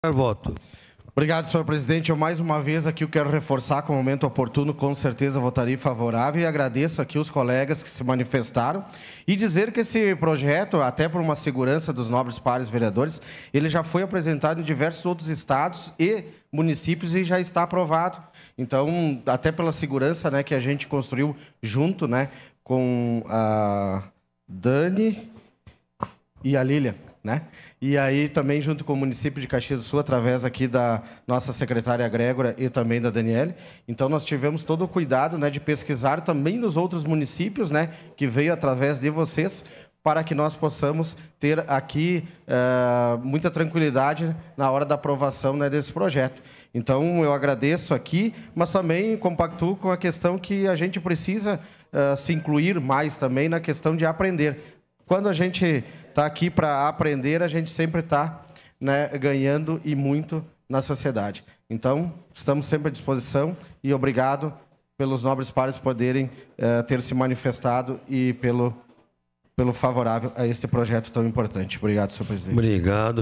Voto. Obrigado, senhor presidente. Eu, mais uma vez, aqui eu quero reforçar que, no momento oportuno, com certeza votarei favorável, e agradeço aqui os colegas que se manifestaram e dizer que esse projeto, até por uma segurança dos nobres pares vereadores, ele já foi apresentado em diversos outros estados e municípios e já está aprovado. Então, até pela segurança, né, que a gente construiu junto, né, com a Dani e a Lília, né? E aí também junto com o município de Caxias do Sul, através aqui da nossa secretária Grégora e também da Daniele. Então nós tivemos todo o cuidado, né, de pesquisar também nos outros municípios, né, que veio através de vocês, para que nós possamos ter aqui muita tranquilidade na hora da aprovação, né, desse projeto. Então eu agradeço aqui, mas também compactuo com a questão que a gente precisa se incluir mais também na questão de aprender. Quando a gente está aqui para aprender, a gente sempre está, né, ganhando e muito na sociedade. Então, estamos sempre à disposição e obrigado pelos nobres pares poderem ter se manifestado e pelo favorável a este projeto tão importante. Obrigado, senhor presidente. Obrigado.